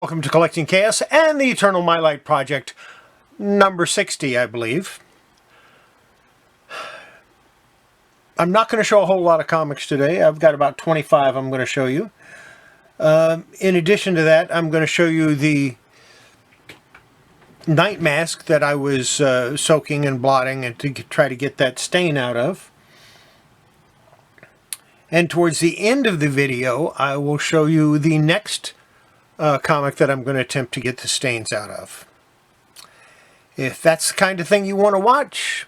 Welcome to Collecting Chaos and the Eternal Mylite Project, number 60, I believe. I'm not going to show a whole lot of comics today. I've got about 25 I'm going to show you. In addition to that, I'm going to show you the night mask that I was soaking and blotting and to try to get that stain out of. And towards the end of the video, I will show you the next comic that I'm going to attempt to get the stains out of. If that's the kind of thing you want to watch,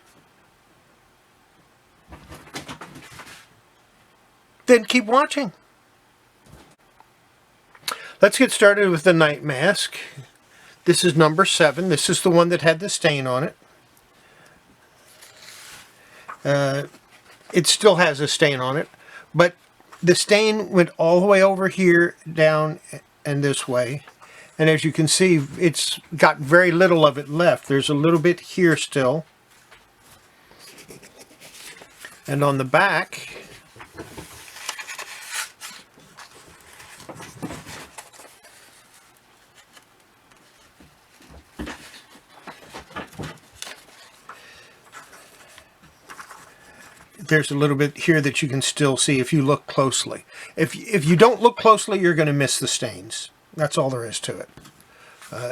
then keep watching. Let's get started with the night mask. This is number 7. This is the one that had the stain on it. It still has a stain on it, but the stain went all the way over here, down, and this way. And as you can see, it's got very little of it left. There's a little bit here still. And on the back, there's a little bit here that you can still see if you look closely. If you don't look closely, you're going to miss the stains. That's all there is to it.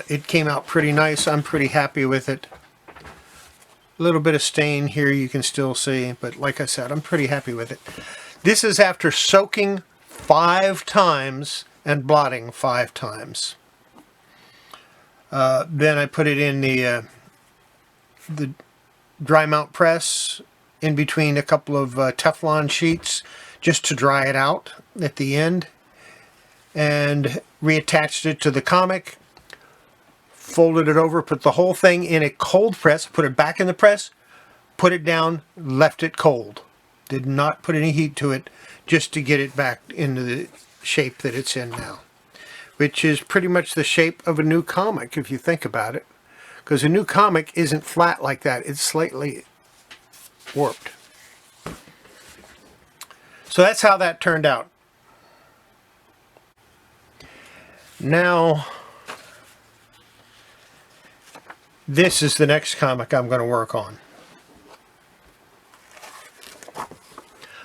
It came out pretty nice. I'm pretty happy with it. A little bit of stain here you can still see, but like I said, I'm pretty happy with it. This is after soaking 5 times and blotting 5 times. Then I put it in the dry mount press in between a couple of Teflon sheets just to dry it out at the end, and reattached it to the comic, folded it over, put the whole thing in a cold press, put it back in the press, put it down, left it cold. Did not put any heat to it, just to get it back into the shape that it's in now, which is pretty much the shape of a new comic if you think about it, because a new comic isn't flat like that. It's slightly warped. So that's how that turned out. Now, this is the next comic I'm going to work on.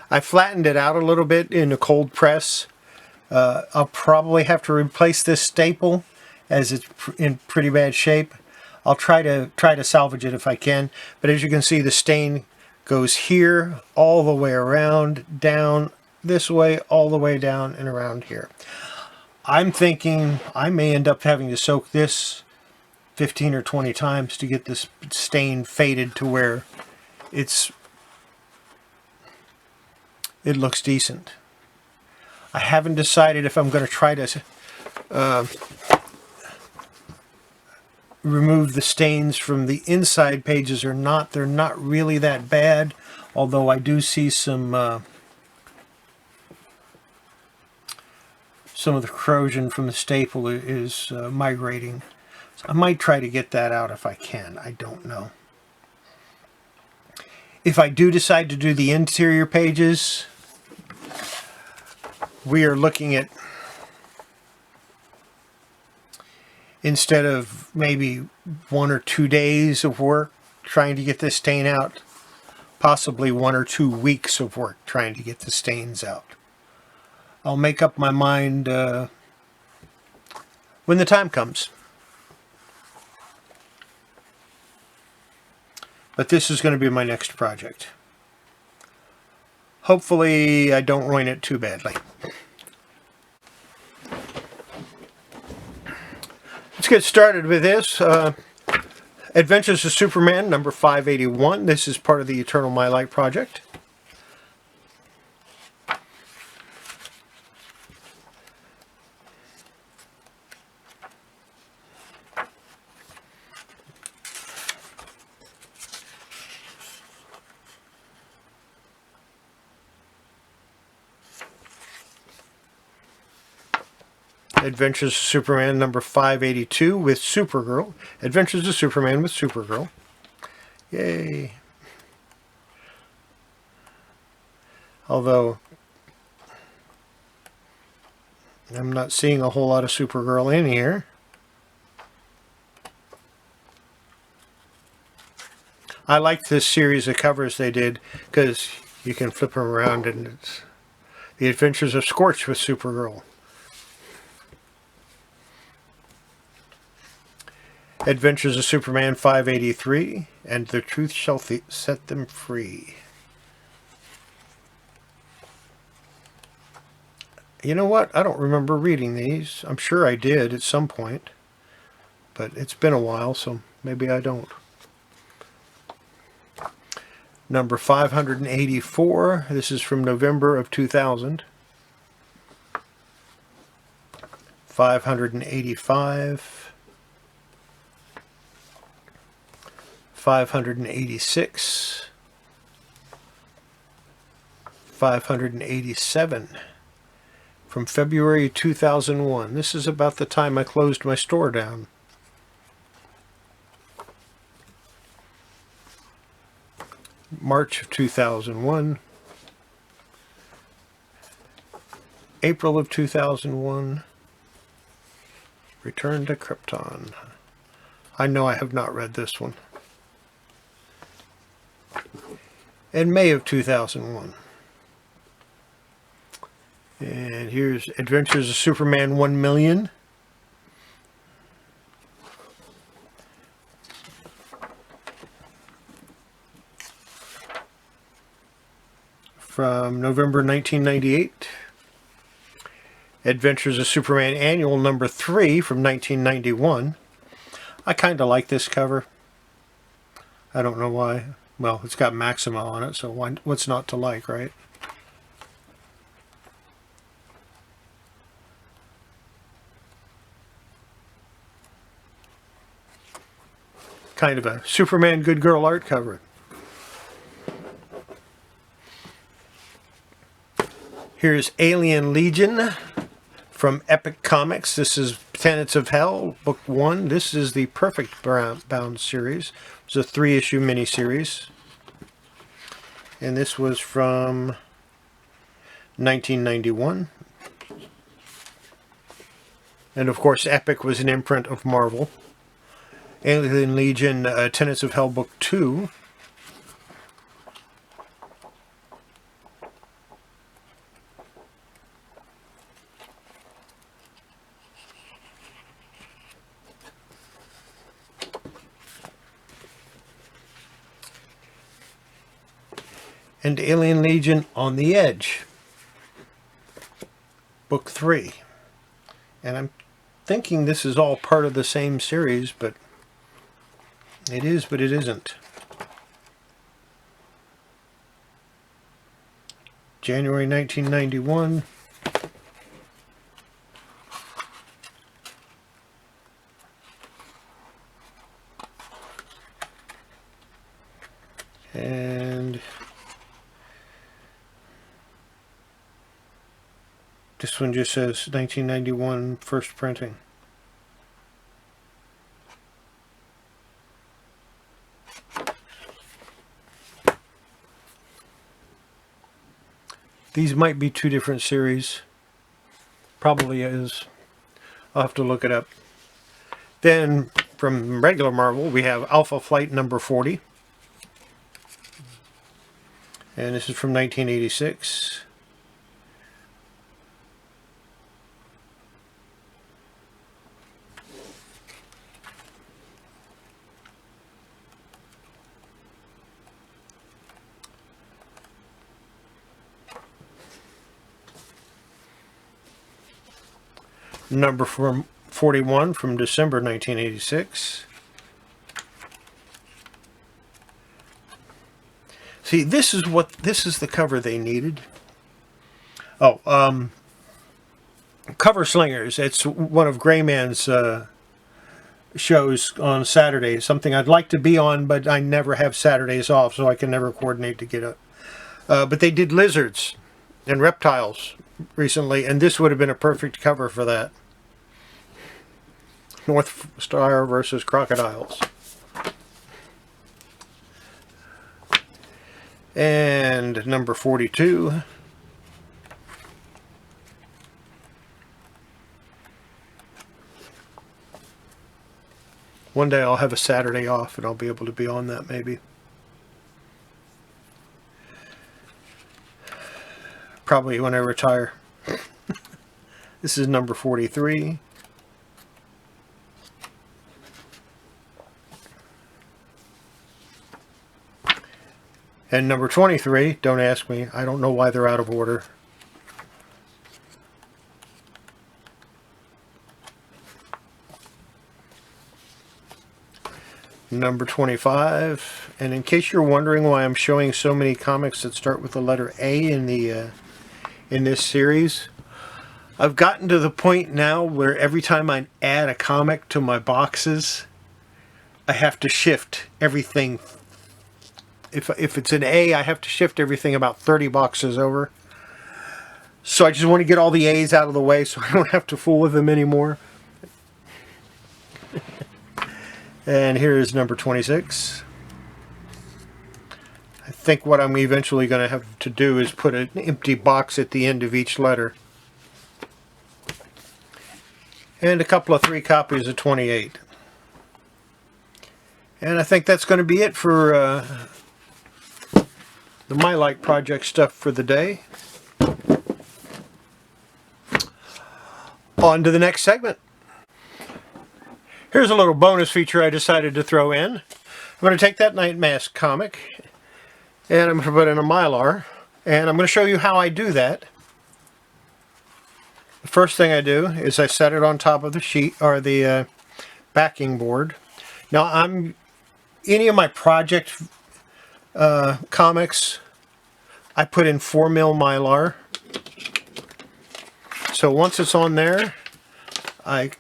I flattened it out a little bit in a cold press. I'll probably have to replace this staple as it's in pretty bad shape. I'll try to salvage it if I can, but as you can see, the stain goes here, all the way around, down, this way, all the way down and around here. I'm thinking I may end up having to soak this 15 or 20 times to get this stain faded to where it looks decent. I haven't decided if I'm going to try to remove the stains from the inside pages or not. They're not really that bad, although I do see some of the corrosion from the staple is migrating. So I might try to get that out if I can. I don't know. If I do decide to do the interior pages, we are looking at, instead of maybe 1 or 2 days of work trying to get this stain out, possibly 1 or 2 weeks of work trying to get the stains out. I'll make up my mind when the time comes. But this is going to be my next project. Hopefully I don't ruin it too badly. Let's get started with this. Adventures of Superman, number 581. This is part of the Eternal Mylite Project. Adventures of Superman number 582 with Supergirl. Adventures of Superman with Supergirl. Yay. Although I'm not seeing a whole lot of Supergirl in here. I like this series of covers they did because you can flip them around and it's The Adventures of Scorch with Supergirl. Adventures of Superman 583 and The Truth Shall Set Them Free. You know what? I don't remember reading these. I'm sure I did at some point, but it's been a while, so maybe I don't. Number 584. This is from November of 2000. 585. 586. 587. From February 2001. This is about the time I closed my store down. March of 2001. April of 2001. Return to Krypton. I know I have not read this one. And May of 2001. And here's Adventures of Superman 1,000,000. From November 1998. Adventures of Superman Annual number 3 from 1991. I kind of like this cover. I don't know why. Well, it's got Maxima on it, so what's not to like, right? Kind of a Superman Good Girl art cover. Here's Alien Legion from Epic Comics. This is Tenets of Hell, Book 1. This is the Perfect Bound series. It's a 3-issue miniseries. And this was from 1991. And of course, Epic was an imprint of Marvel. Alien Legion, Tenets of Hell, Book 2. And Alien Legion on the Edge, Book 3. And I'm thinking this is all part of the same series, but it is, but it isn't. January 1991. And this one just says 1991 first printing. These might be two different series. Probably is. I'll have to look it up. Then from regular Marvel we have Alpha Flight number 40. And this is from 1986. Number 41 from December 1986. See, this is the cover they needed. Oh, Cover Slingers. It's one of Grayman's shows on Saturdays. Something I'd like to be on, but I never have Saturdays off, so I can never coordinate to get up. But they did lizards and reptiles recently, and this would have been a perfect cover for that. North Star versus crocodiles. And number 42. One day I'll have a Saturday off and I'll be able to be on that maybe. Probably when I retire. This is number 43. And number 23, don't ask me. I don't know why they're out of order. Number 25. And in case you're wondering why I'm showing so many comics that start with the letter A in this series, I've gotten to the point now where every time I add a comic to my boxes, I have to shift everything. If it's an A, I have to shift everything about 30 boxes over. So I just want to get all the A's out of the way so I don't have to fool with them anymore. And here is number 26. I think what I'm eventually going to have to do is put an empty box at the end of each letter. And a couple of 3 copies of 28. And I think that's going to be it for the Mylite project stuff for the day. On to the next segment. Here's a little bonus feature I decided to throw in. I'm going to take that Night Mask comic and I'm going to put it in a Mylar, and I'm going to show you how I do that. The first thing I do is I set it on top of the sheet or the backing board. Now any of my project comics I put in 4mm Mylar. So once it's on there, I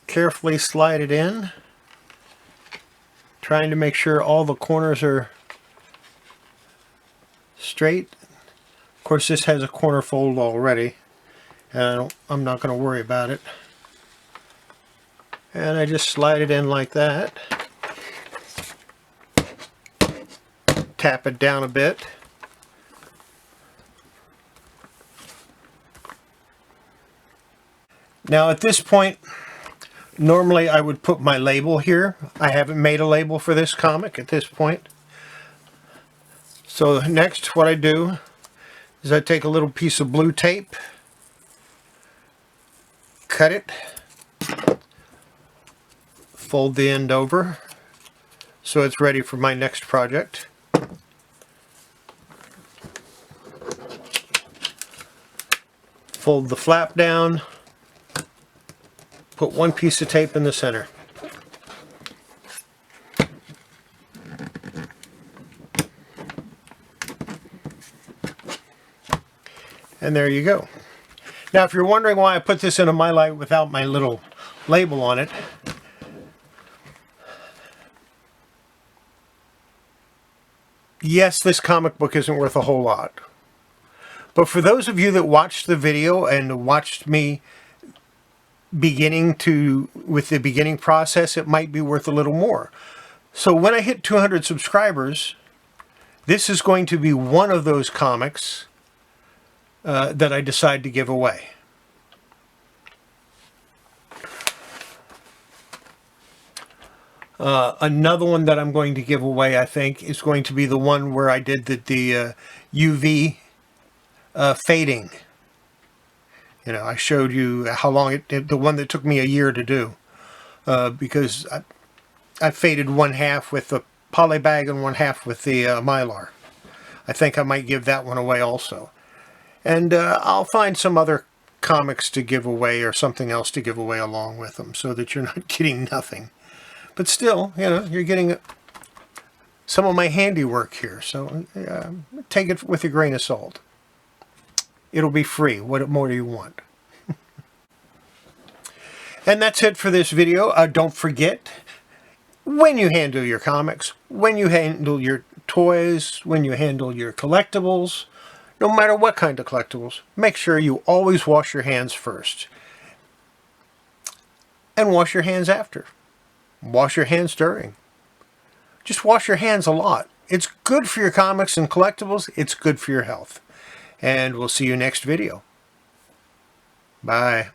carefully slide it in, trying to make sure all the corners are straight. Of course, this has a corner fold already, and I'm not going to worry about it. And I just slide it in like that. Tap it down a bit. Now at this point, normally I would put my label here. I haven't made a label for this comic at this point. So next what I do is I take a little piece of blue tape, cut it, fold the end over so it's ready for my next project. Fold the flap down, put one piece of tape in the center. And there you go. Now if you're wondering why I put this in a Mylite without my little label on it, yes, this comic book isn't worth a whole lot. But for those of you that watched the video and watched me with the beginning process, it might be worth a little more. So when I hit 200 subscribers, this is going to be one of those comics that I decide to give away. Another one that I'm going to give away, I think, is going to be the one where I did the UV fading. You know, I showed you how long the one that took me a year to do, because I faded 1/2 with the poly bag and 1/2 with the Mylar. I think I might give that one away also. And I'll find some other comics to give away or something else to give away along with them so that you're not getting nothing. But still, you know, you're getting some of my handiwork here. So take it with a grain of salt. It'll be free. What more do you want? And that's it for this video. Don't forget, when you handle your comics, when you handle your toys, when you handle your collectibles, no matter what kind of collectibles, make sure you always wash your hands first. And wash your hands after. Wash your hands during. Just wash your hands a lot. It's good for your comics and collectibles. It's good for your health. And we'll see you next video. Bye.